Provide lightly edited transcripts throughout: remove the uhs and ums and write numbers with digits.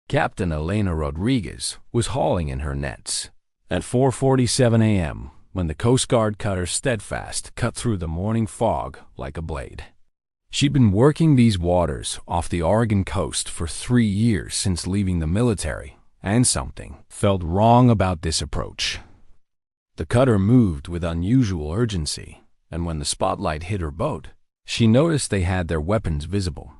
Captain Elena Rodriguez was hauling in her nets. At 4:47 a.m., when the Coast Guard cutter Steadfast cut through the morning fog like a blade. She'd been working these waters off the Oregon coast for 3 years since leaving the military, and something felt wrong about this approach. The cutter moved with unusual urgency, and when the spotlight hit her boat, she noticed they had their weapons visible.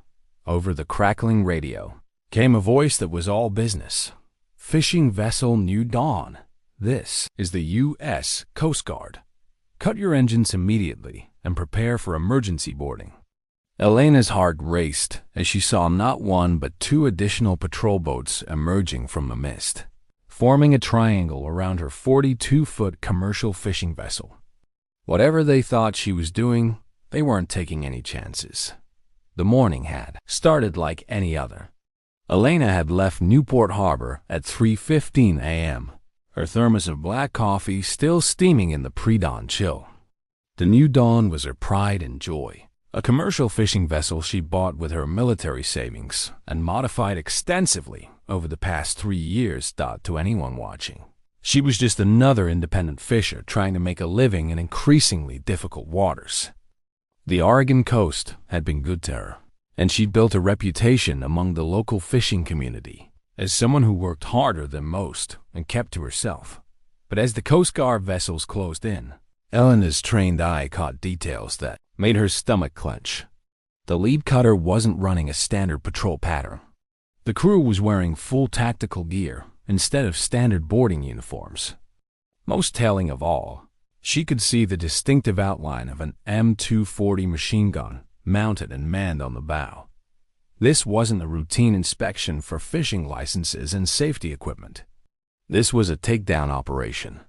Over the crackling radio came a voice that was all business. "Fishing vessel New Dawn. This is the U.S. Coast Guard. Cut your engines immediately and prepare for emergency boarding." Elena's heart raced as she saw not one but 2 additional patrol boats emerging from the mist, forming a triangle around her 42-foot commercial fishing vessel. Whatever they thought she was doing, they weren't taking any chances. The morning had started like any other. Elena had left Newport Harbor at 3:15 a.m., her thermos of black coffee still steaming in the pre-dawn chill. The New Dawn was her pride and joy, a commercial fishing vessel she bought with her military savings and modified extensively over the past 3 years. To anyone watching, she was just another independent fisher trying to make a living in increasingly difficult waters. The Oregon coast had been good to her, and she'd built a reputation among the local fishing community as someone who worked harder than most and kept to herself. But as the Coast Guard vessels closed in, Elena's trained eye caught details that made her stomach clench. The lead cutter wasn't running a standard patrol pattern. The crew was wearing full tactical gear instead of standard boarding uniforms. Most telling of all, she could see the distinctive outline of an M240 machine gun mounted and manned on the bow. This wasn't a routine inspection for fishing licenses and safety equipment. This was a takedown operation.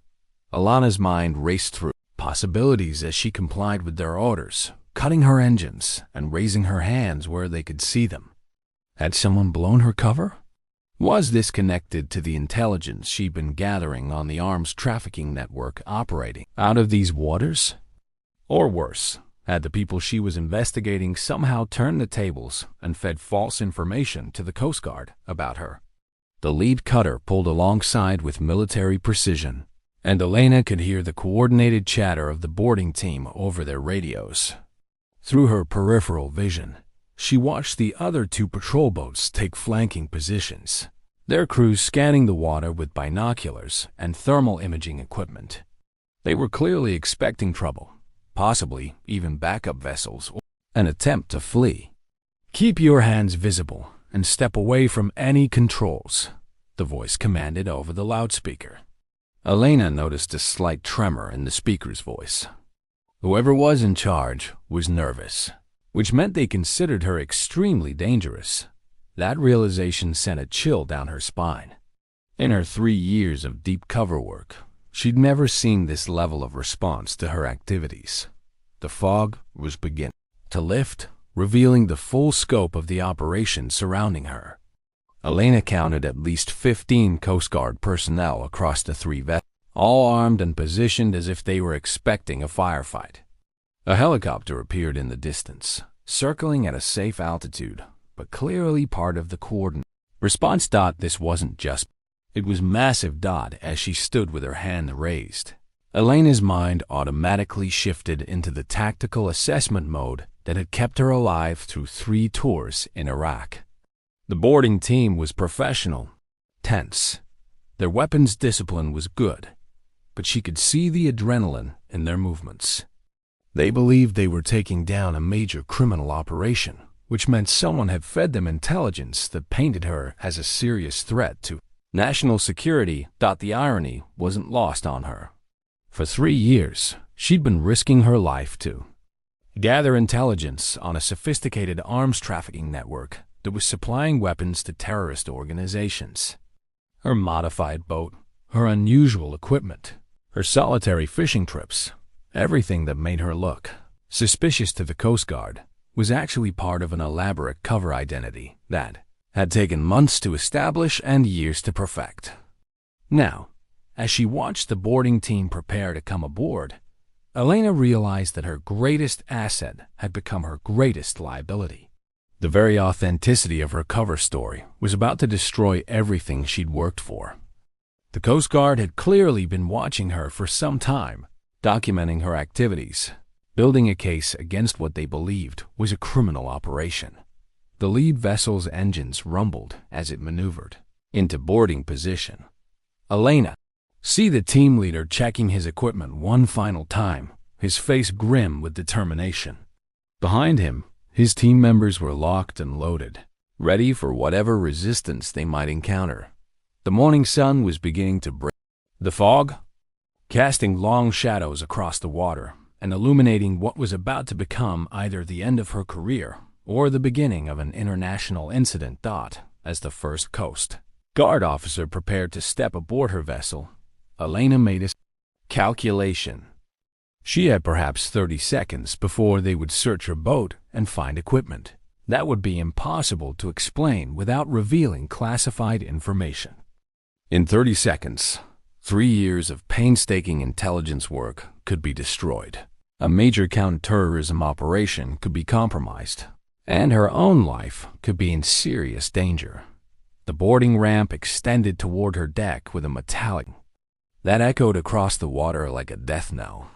Elena's mind raced through possibilities as she complied with their orders, cutting her engines and raising her hands where they could see them. Had someone blown her cover? Was this connected to the intelligence she'd been gathering on the arms trafficking network operating out of these waters? Or worse, had the people she was investigating somehow turned the tables and fed false information to the Coast Guard about her? The lead cutter pulled alongside with military precision, and Elena could hear the coordinated chatter of the boarding team over their radios. Through her peripheral vision, she watched the other 2 patrol boats take flanking positions, their crews scanning the water with binoculars and thermal imaging equipment. They were clearly expecting trouble, possibly even backup vessels or an attempt to flee. "Keep your hands visible and step away from any controls," the voice commanded over the loudspeaker. Elena noticed a slight tremor in the speaker's voice. Whoever was in charge was nervous, which meant they considered her extremely dangerous. That realization sent a chill down her spine. In her 3 years of deep cover work, she'd never seen this level of response to her activities. The fog was beginning to lift, revealing the full scope of the operation surrounding her. Elena counted at least 15 Coast Guard personnel across the 3 vessels, all armed and positioned as if they were expecting a firefight. A helicopter appeared in the distance, circling at a safe altitude, but clearly part of the coordinate response. This wasn't just, it was massive. As she stood with her hand raised, Elena's mind automatically shifted into the tactical assessment mode that had kept her alive through 3 tours in Iraq. The boarding team was professional, tense. Their weapons discipline was good, but she could see the adrenaline in their movements. They believed they were taking down a major criminal operation, which meant someone had fed them intelligence that painted her as a serious threat to national security. The irony wasn't lost on her. For 3 years, she'd been risking her life to gather intelligence on a sophisticated arms trafficking network that was supplying weapons to terrorist organizations. Her modified boat, her unusual equipment, her solitary fishing trips, everything that made her look suspicious to the Coast Guard was actually part of an elaborate cover identity that had taken months to establish and years to perfect. Now, as she watched the boarding team prepare to come aboard, Elena realized that her greatest asset had become her greatest liability. The very authenticity of her cover story was about to destroy everything she'd worked for. The Coast Guard had clearly been watching her for some time, documenting her activities, building a case against what they believed was a criminal operation. The lead vessel's engines rumbled as it maneuvered into boarding position. Elena, see the team leader checking his equipment one final time, his face grim with determination. Behind him, his team members were locked and loaded, ready for whatever resistance they might encounter. The morning sun was beginning to break the fog, casting long shadows across the water and illuminating what was about to become either the end of her career or the beginning of an international incident. As the first Coast Guard officer prepared to step aboard her vessel, Elena made a calculation. She had perhaps 30 seconds before they would search her boat and find equipment that would be impossible to explain without revealing classified information. In 30 seconds, 3 years of painstaking intelligence work could be destroyed. A major counterterrorism operation could be compromised, and her own life could be in serious danger. The boarding ramp extended toward her deck with a metallic that echoed across the water like a death knell.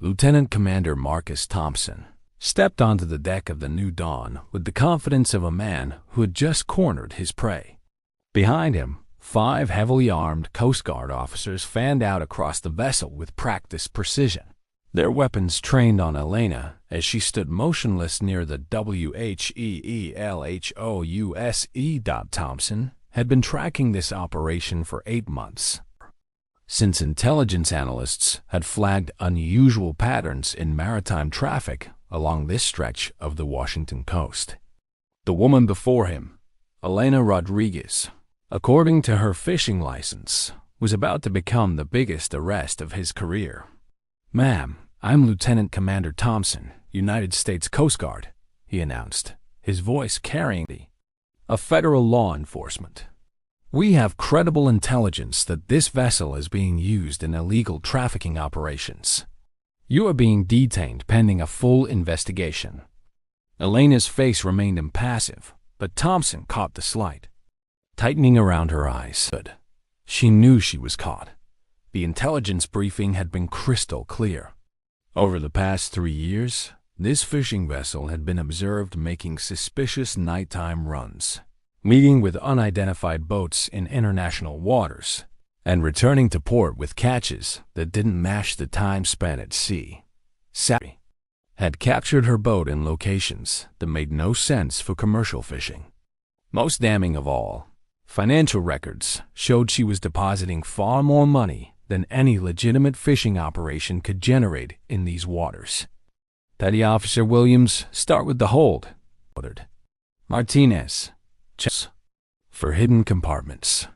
Lieutenant Commander Marcus Thompson stepped onto the deck of the New Dawn with the confidence of a man who had just cornered his prey. Behind him, 5 heavily armed Coast Guard officers fanned out across the vessel with practiced precision, their weapons trained on Elena as she stood motionless near the WHEELHOUSE. Thompson had been tracking this operation for 8 months. Since intelligence analysts had flagged unusual patterns in maritime traffic along this stretch of the Washington coast. The woman before him, Elena Rodriguez, according to her fishing license, was about to become the biggest arrest of his career. "Ma'am, I'm Lieutenant Commander Thompson, United States Coast Guard," he announced, his voice carrying a federal law enforcement. "We have credible intelligence that this vessel is being used in illegal trafficking operations. You are being detained pending a full investigation." Elena's face remained impassive, but Thompson caught the slight tightening around her eyes. She knew she was caught. The intelligence briefing had been crystal clear. Over the past 3 years, this fishing vessel had been observed making suspicious nighttime runs, meeting with unidentified boats in international waters, and returning to port with catches that didn't match the time spent at sea. Savvy had captured her boat in locations that made no sense for commercial fishing. Most damning of all, financial records showed she was depositing far more money than any legitimate fishing operation could generate in these waters. "Petty Officer Williams, start with the hold," ordered. "Martinez, checks for hidden compartments.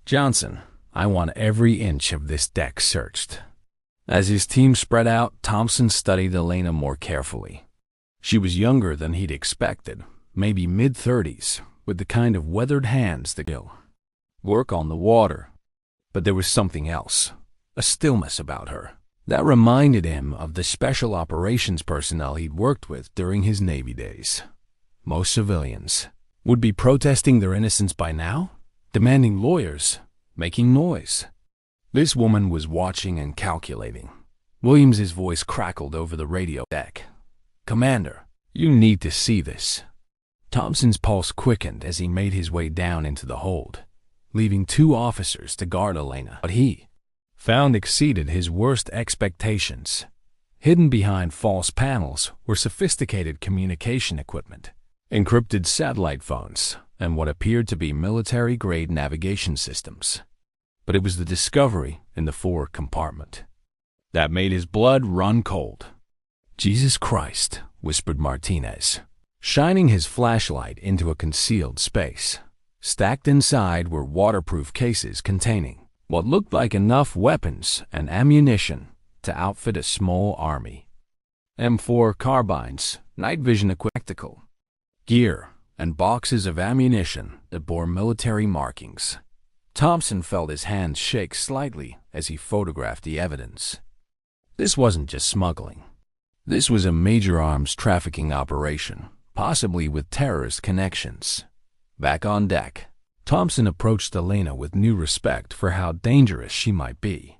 Johnson, I want every inch of this deck searched." As his team spread out, Thompson studied Elena more carefully. She was younger than he'd expected, maybe mid-30s, with the kind of weathered hands that kill work on the water. But there was something else, a stillness about her, that reminded him of the special operations personnel he'd worked with during his Navy days. Most civilians would be protesting their innocence by now, demanding lawyers, making noise. This woman was watching and calculating. Williams's voice crackled over the radio deck. "Commander, you need to see this." Thompson's pulse quickened as he made his way down into the hold, leaving 2 officers to guard Elena. What he found exceeded his worst expectations. Hidden behind false panels were sophisticated communication equipment, encrypted satellite phones, and what appeared to be military-grade navigation systems. But it was the discovery in the forward compartment that made his blood run cold. "Jesus Christ," whispered Martinez, shining his flashlight into a concealed space. Stacked inside were waterproof cases containing what looked like enough weapons and ammunition to outfit a small army. M4 carbines, night vision equipment, gear, and boxes of ammunition that bore military markings. Thompson felt his hands shake slightly as he photographed the evidence. This wasn't just smuggling. This was a major arms trafficking operation, possibly with terrorist connections. Back on deck, Thompson approached Elena with new respect for how dangerous she might be.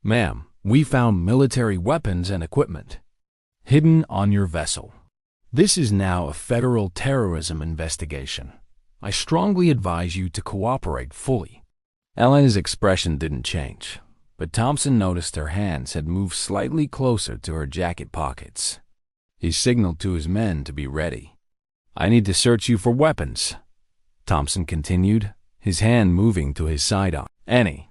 "Ma'am, we found military weapons and equipment hidden on your vessel. This is now a federal terrorism investigation. I strongly advise you to cooperate fully." Elena's expression didn't change, but Thompson noticed her hands had moved slightly closer to her jacket pockets. He signaled to his men to be ready. "I need to search you for weapons," Thompson continued, his hand moving to his sidearm. "Any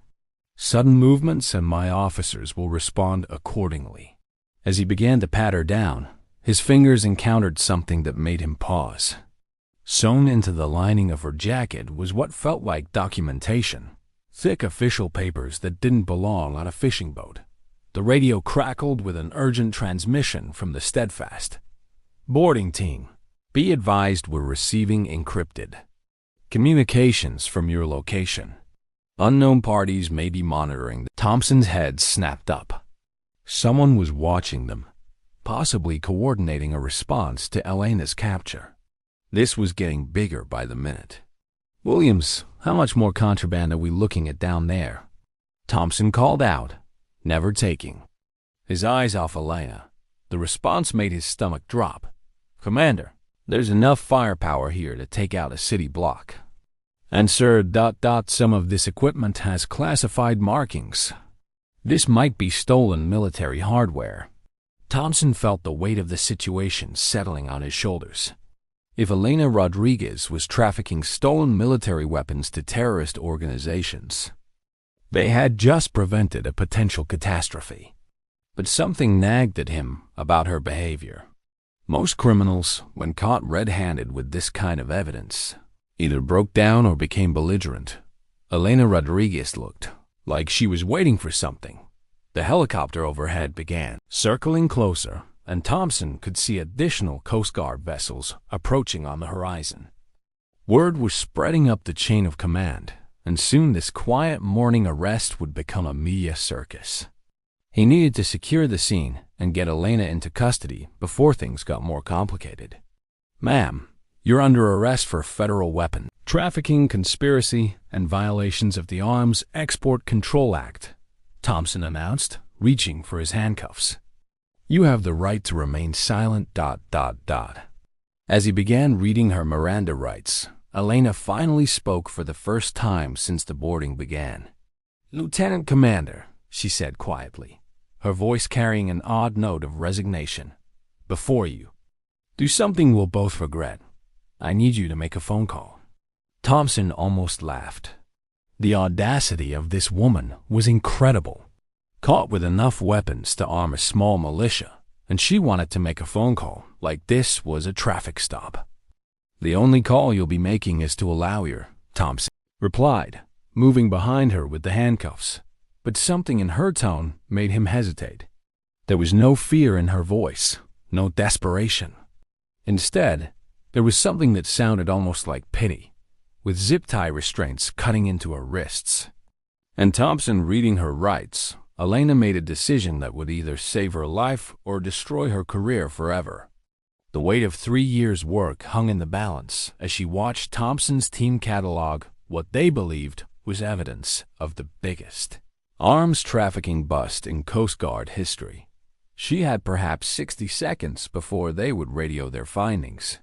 sudden movements and my officers will respond accordingly." As he began to pat her down, his fingers encountered something that made him pause. Sewn into the lining of her jacket was what felt like documentation, thick official papers that didn't belong on a fishing boat. The radio crackled with an urgent transmission from the Steadfast. "Boarding team, be advised we're receiving encrypted communications from your location. Unknown parties may be monitoring." Thompson's head snapped up. Someone was watching them, possibly coordinating a response to Elena's capture. This was getting bigger by the minute. "Williams, how much more contraband are we looking at down there?" Thompson called out, never taking his eyes off Elena. The response made his stomach drop. "Commander, there's enough firepower here to take out a city block. And sir, some of this equipment has classified markings. This might be stolen military hardware." Thompson felt the weight of the situation settling on his shoulders. If Elena Rodriguez was trafficking stolen military weapons to terrorist organizations, they had just prevented a potential catastrophe. But something nagged at him about her behavior. Most criminals, when caught red-handed with this kind of evidence, either broke down or became belligerent. Elena Rodriguez looked like she was waiting for something. The helicopter overhead began circling closer, and Thompson could see additional Coast Guard vessels approaching on the horizon. Word was spreading up the chain of command, and soon this quiet morning arrest would become a media circus. He needed to secure the scene and get Elena into custody before things got more complicated. "Ma'am, you're under arrest for federal weapon trafficking, conspiracy, and violations of the Arms Export Control Act," Thompson announced, reaching for his handcuffs. "You have the right to remain silent. As he began reading her Miranda rights, Elena finally spoke for the first time since the boarding began. "Lieutenant Commander," she said quietly, her voice carrying an odd note of resignation, "before you do something we'll both regret, I need you to make a phone call." Thompson almost laughed. The audacity of this woman was incredible. Caught with enough weapons to arm a small militia, and she wanted to make a phone call like this was a traffic stop. "The only call you'll be making is to allow your," Thompson replied, moving behind her with the handcuffs. But something in her tone made him hesitate. There was no fear in her voice, no desperation. Instead, there was something that sounded almost like pity, with zip-tie restraints cutting into her wrists. And Thompson reading her rights, Elena made a decision that would either save her life or destroy her career forever. The weight of 3 years' work hung in the balance as she watched Thompson's team catalog what they believed was evidence of the biggest arms trafficking bust in Coast Guard history. She had perhaps 60 seconds before they would radio their findings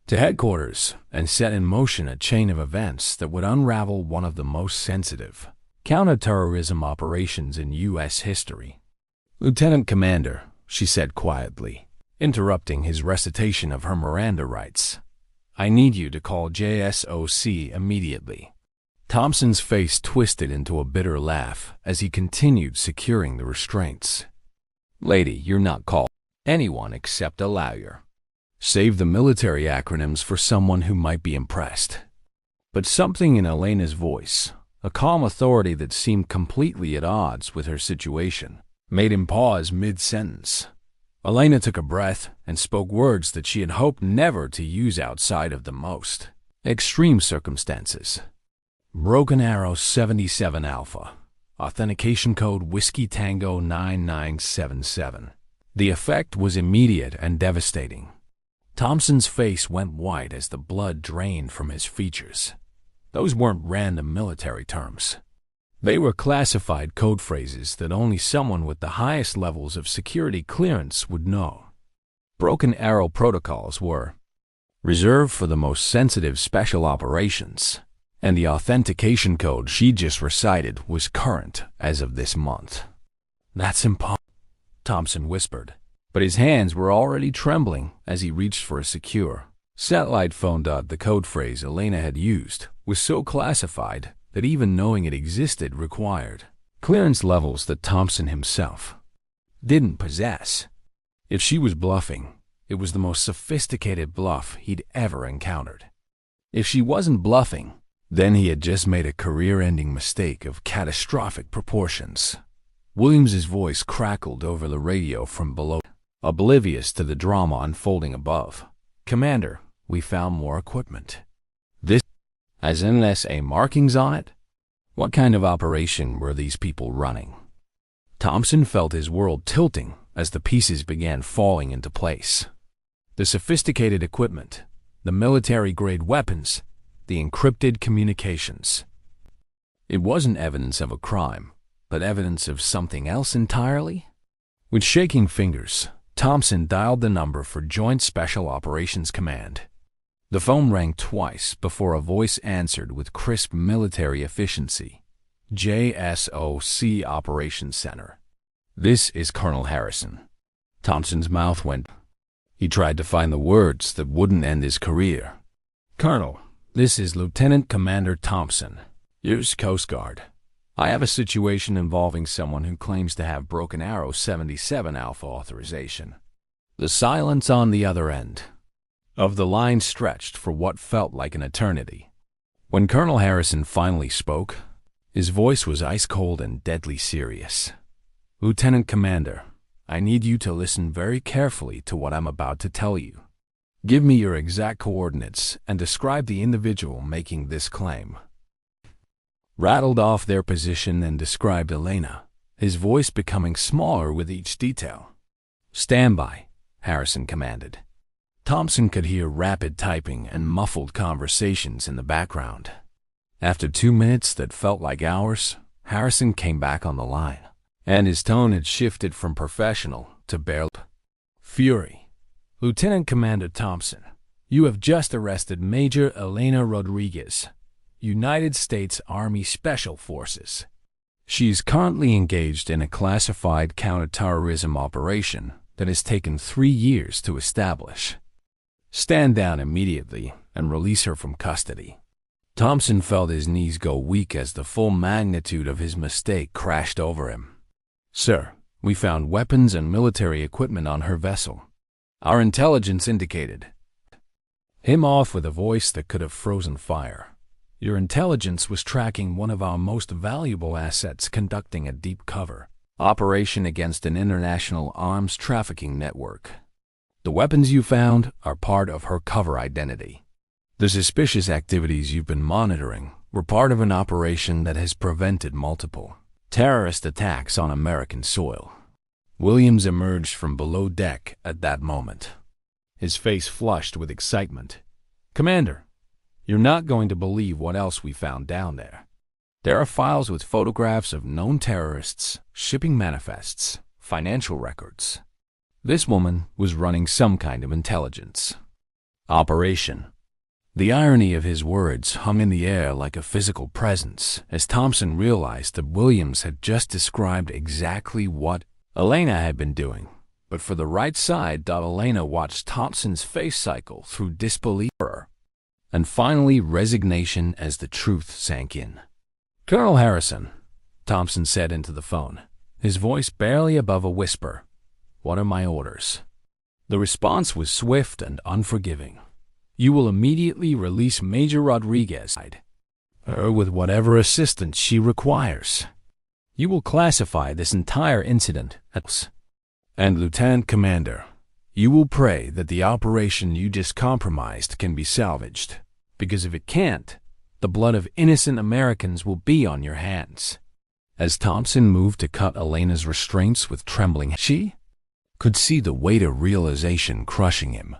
to headquarters and set in motion a chain of events that would unravel one of the most sensitive counterterrorism operations in U.S. history. "Lieutenant Commander," she said quietly, interrupting his recitation of her Miranda rights, "I need you to call JSOC immediately." Thompson's face twisted into a bitter laugh as he continued securing the restraints. "Lady, you're not called anyone except a lawyer. Save the military acronyms for someone who might be impressed." But something in Elena's voice, a calm authority that seemed completely at odds with her situation, made him pause mid-sentence. Elena took a breath and spoke words that she had hoped never to use outside of the most extreme circumstances. "Broken Arrow 77 Alpha. Authentication code Whiskey Tango 9977. The effect was immediate and devastating. Thompson's face went white as the blood drained from his features. Those weren't random military terms. They were classified code phrases that only someone with the highest levels of security clearance would know. Broken Arrow protocols were reserved for the most sensitive special operations, and the authentication code she just recited was current as of this month. "That's impossible," Thompson whispered, but his hands were already trembling as he reached for a secure satellite phone. The code phrase Elena had used was so classified that even knowing it existed required clearance levels that Thompson himself didn't possess. If she was bluffing, it was the most sophisticated bluff he'd ever encountered. If she wasn't bluffing, then he had just made a career-ending mistake of catastrophic proportions. Williams's voice crackled over the radio from below, oblivious to the drama unfolding above. "Commander, we found more equipment." "This has NSA markings on it? What kind of operation were these people running?" Thompson felt his world tilting as the pieces began falling into place. The sophisticated equipment, the military-grade weapons, the encrypted communications. It wasn't evidence of a crime, but evidence of something else entirely? With shaking fingers, Thompson dialed the number for Joint Special Operations Command. The phone rang twice before a voice answered with crisp military efficiency. "JSOC Operations Center. This is Colonel Harrison." Thompson's mouth went. He tried to find the words that wouldn't end his career. "Colonel, this is Lieutenant Commander Thompson, U.S. Coast Guard. I have a situation involving someone who claims to have Broken Arrow 77 Alpha authorization." The silence on the other end of the line stretched for what felt like an eternity. When Colonel Harrison finally spoke, his voice was ice-cold and deadly serious. "Lieutenant Commander, I need you to listen very carefully to what I'm about to tell you. Give me your exact coordinates and describe the individual making this claim." Rattled off their position and described Elena, his voice becoming smaller with each detail. "Stand by," Harrison commanded. Thompson could hear rapid typing and muffled conversations in the background. After 2 minutes that felt like hours, Harrison came back on the line, and his tone had shifted from professional to bare fury. "Lieutenant Commander Thompson, you have just arrested Major Elena Rodriguez, United States Army Special Forces. She is currently engaged in a classified counterterrorism operation that has taken 3 years to establish. Stand down immediately and release her from custody." Thompson felt his knees go weak as the full magnitude of his mistake crashed over him. "Sir, we found weapons and military equipment on her vessel. Our intelligence indicated." Him off with a voice that could have frozen fire. "Your intelligence was tracking one of our most valuable assets conducting a deep cover operation against an international arms trafficking network. The weapons you found are part of her cover identity. The suspicious activities you've been monitoring were part of an operation that has prevented multiple terrorist attacks on American soil." Williams emerged from below deck at that moment, his face flushed with excitement. "Commander, you're not going to believe what else we found down there. There are files with photographs of known terrorists, shipping manifests, financial records. This woman was running some kind of intelligence operation." The irony of his words hung in the air like a physical presence as Thompson realized that Williams had just described exactly what Elena had been doing. But for the right side, Elena watched Thompson's face cycle through disbelief and finally resignation as the truth sank in. "Colonel Harrison," Thompson said into the phone, his voice barely above a whisper, "what are my orders?" The response was swift and unforgiving. "You will immediately release Major Rodriguez, her with whatever assistance she requires. You will classify this entire incident as, and Lieutenant Commander, you will pray that the operation you just compromised can be salvaged, because if it can't, the blood of innocent Americans will be on your hands." As Thompson moved to cut Elena's restraints with trembling, she could see the weight of realization crushing him.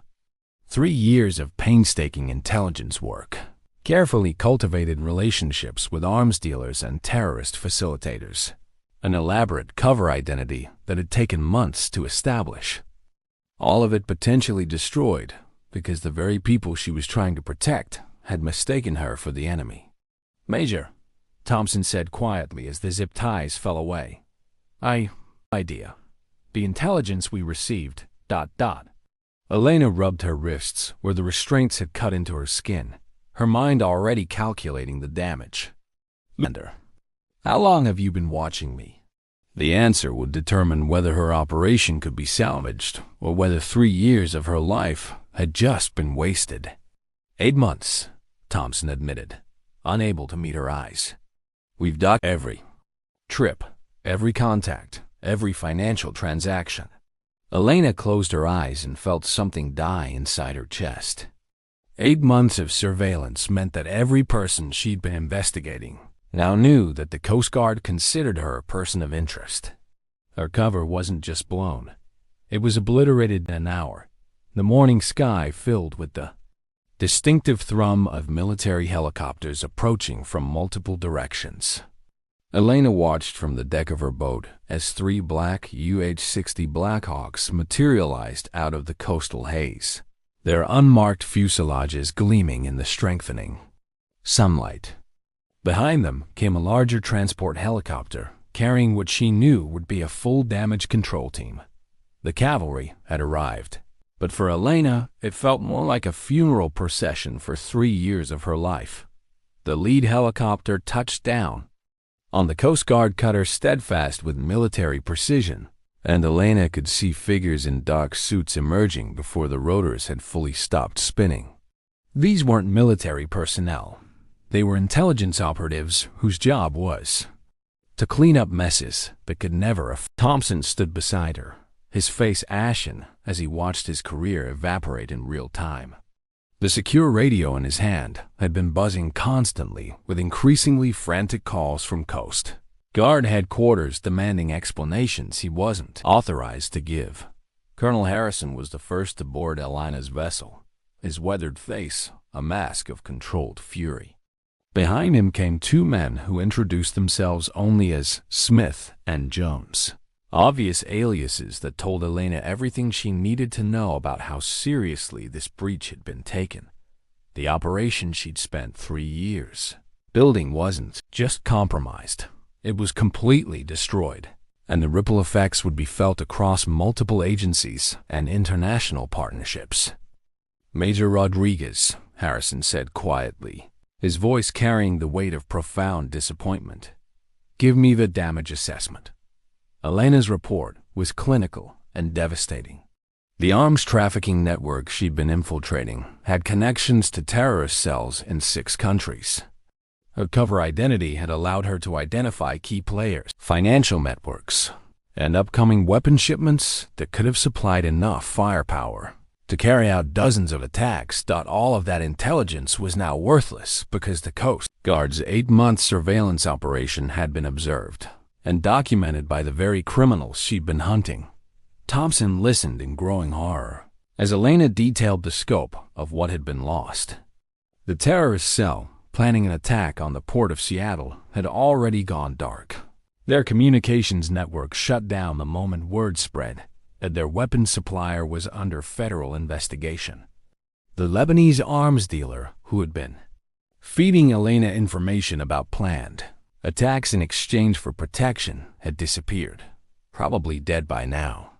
3 years of painstaking intelligence work, carefully cultivated relationships with arms dealers and terrorist facilitators, an elaborate cover identity that had taken months to establish. All of it potentially destroyed because the very people she was trying to protect had mistaken her for the enemy. "Major," Thompson said quietly as the zip ties fell away. Idea. The intelligence we received, ... Elena rubbed her wrists where the restraints had cut into her skin, her mind already calculating the damage. "How long have you been watching me?" The answer would determine whether her operation could be salvaged or whether 3 years of her life had just been wasted. 8 months, Thompson admitted, unable to meet her eyes. "We've documented every trip, every contact, every financial transaction." Elena closed her eyes and felt something die inside her chest. 8 months of surveillance meant that every person she'd been investigating now knew that the Coast Guard considered her a person of interest. Her cover wasn't just blown. It was obliterated in an hour, the morning sky filled with the distinctive thrum of military helicopters approaching from multiple directions. Elena watched from the deck of her boat as 3 black UH-60 Blackhawks materialized out of the coastal haze, their unmarked fuselages gleaming in the strengthening sunlight. Behind them came a larger transport helicopter, carrying what she knew would be a full damage control team. The cavalry had arrived, but for Elena, it felt more like a funeral procession for 3 years of her life. The lead helicopter touched down on the Coast Guard cutter Steadfast with military precision, and Elena could see figures in dark suits emerging before the rotors had fully stopped spinning. These weren't military personnel. They were intelligence operatives whose job was to clean up messes that could never affect. Thompson stood beside her, his face ashen as he watched his career evaporate in real time. The secure radio in his hand had been buzzing constantly with increasingly frantic calls from Coast Guard headquarters demanding explanations he wasn't authorized to give. Colonel Harrison was the first to board Elena's vessel, his weathered face a mask of controlled fury. Behind him came 2 men who introduced themselves only as Smith and Jones, obvious aliases that told Elena everything she needed to know about how seriously this breach had been taken. The operation she'd spent 3 years building wasn't just compromised. It was completely destroyed, and the ripple effects would be felt across multiple agencies and international partnerships. "Major Rodriguez," Harrison said quietly, his voice carrying the weight of profound disappointment. "Give me the damage assessment." Elena's report was clinical and devastating. The arms trafficking network she'd been infiltrating had connections to terrorist cells in 6 countries. Her cover identity had allowed her to identify key players, financial networks, and upcoming weapon shipments that could have supplied enough firepower to carry out dozens of attacks. All of that intelligence was now worthless because the Coast Guard's 8-month surveillance operation had been observed and documented by the very criminals she'd been hunting. Thompson listened in growing horror as Elena detailed the scope of what had been lost. The terrorist cell, planning an attack on the port of Seattle, had already gone dark. Their communications network shut down the moment word spread that their weapons supplier was under federal investigation. The Lebanese arms dealer who had been feeding Elena information about planned attacks in exchange for protection had disappeared, probably dead by now.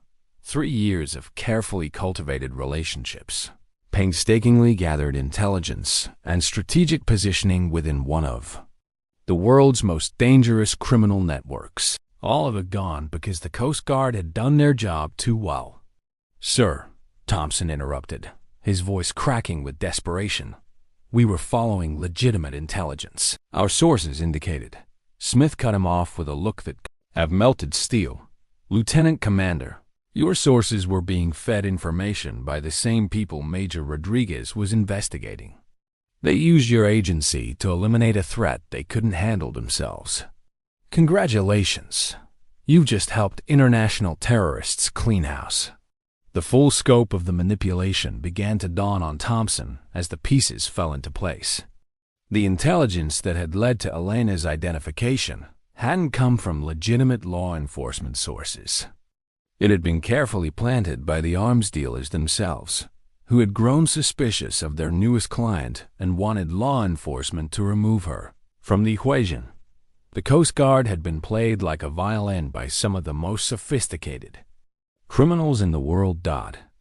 3 years of carefully cultivated relationships, painstakingly gathered intelligence, and strategic positioning within one of the world's most dangerous criminal networks. All of it gone because the Coast Guard had done their job too well. "Sir," Thompson interrupted, his voice cracking with desperation, "we were following legitimate intelligence. Our sources indicated." Smith cut him off with a look that have melted steel. "Lieutenant Commander, your sources were being fed information by the same people Major Rodriguez was investigating. They used your agency to eliminate a threat they couldn't handle themselves. Congratulations. You've just helped international terrorists clean house." The full scope of the manipulation began to dawn on Thompson as the pieces fell into place. The intelligence that had led to Elena's identification hadn't come from legitimate law enforcement sources. It had been carefully planted by the arms dealers themselves, who had grown suspicious of their newest client and wanted law enforcement to remove her from the equation. The Coast Guard had been played like a violin by some of the most sophisticated criminals in the world.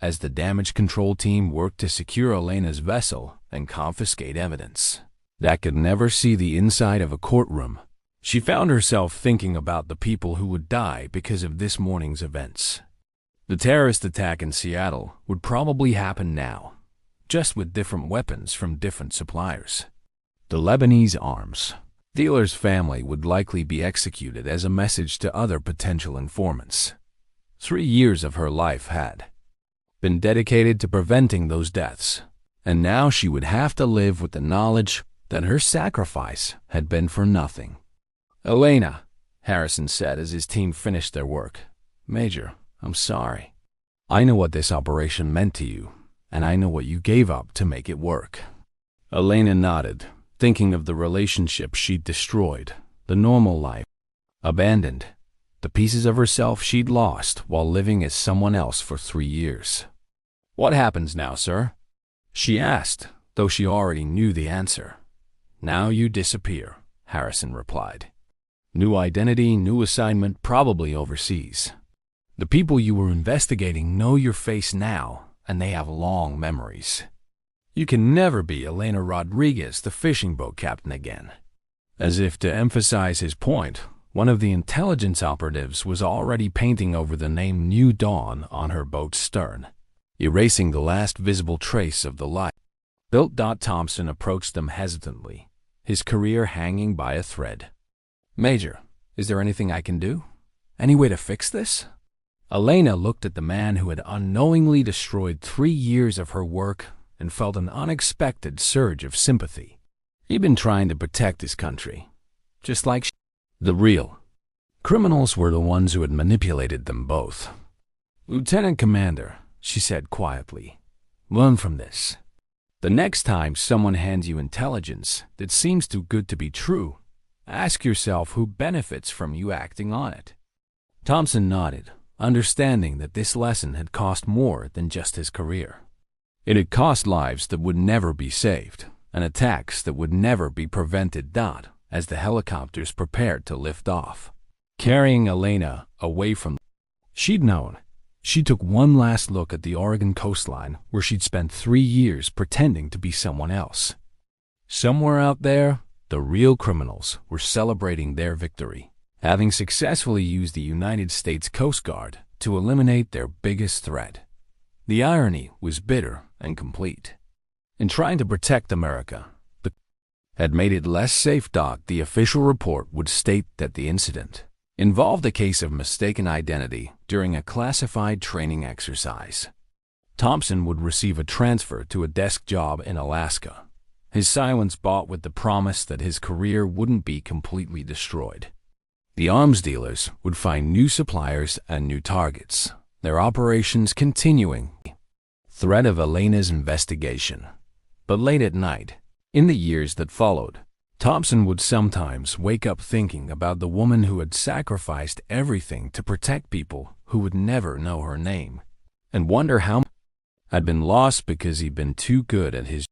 As the damage control team worked to secure Elena's vessel and confiscate evidence that could never see the inside of a courtroom, she found herself thinking about the people who would die because of this morning's events. The terrorist attack in Seattle would probably happen now, just with different weapons from different suppliers. The Lebanese arms dealer's family would likely be executed as a message to other potential informants. 3 years of her life had been dedicated to preventing those deaths, and now she would have to live with the knowledge that her sacrifice had been for nothing. "Elena," Harrison said as his team finished their work. "Major, I'm sorry. I know what this operation meant to you, and I know what you gave up to make it work." Elena nodded, thinking of the relationship she'd destroyed, the normal life abandoned, the pieces of herself she'd lost while living as someone else for 3 years. "What happens now, sir?" she asked, though she already knew the answer. "Now you disappear," Harrison replied. "New identity, new assignment, probably overseas. The people you were investigating know your face now, and they have long memories. You can never be Elena Rodriguez, the fishing boat captain, again." As if to emphasize his point, one of the intelligence operatives was already painting over the name New Dawn on her boat's stern, erasing the last visible trace of the light. Bill. Thompson approached them hesitantly, his career hanging by a thread. "Major, is there anything I can do? Any way to fix this?" Elena looked at the man who had unknowingly destroyed 3 years of her work and felt an unexpected surge of sympathy. He'd been trying to protect his country, just like the real criminals were the ones who had manipulated them both. "Lieutenant Commander," she said quietly, "learn from this. The next time someone hands you intelligence that seems too good to be true, ask yourself who benefits from you acting on it." Thompson nodded, understanding that this lesson had cost more than just his career. It had cost lives that would never be saved, and attacks that would never be prevented. As the helicopters prepared to lift off, carrying Elena away from she'd known, she took one last look at the Oregon coastline where she'd spent 3 years pretending to be someone else. Somewhere out there, the real criminals were celebrating their victory, having successfully used the United States Coast Guard to eliminate their biggest threat. The irony was bitter and complete. In trying to protect America, the had made it less safe. The official report would state that the incident involved a case of mistaken identity during a classified training exercise. Thompson would receive a transfer to a desk job in Alaska, his silence bought with the promise that his career wouldn't be completely destroyed. The arms dealers would find new suppliers and new targets, their operations continuing the thread of Elena's investigation. But late at night, in the years that followed, Thompson would sometimes wake up thinking about the woman who had sacrificed everything to protect people who would never know her name, and wonder how much had been lost because he'd been too good at his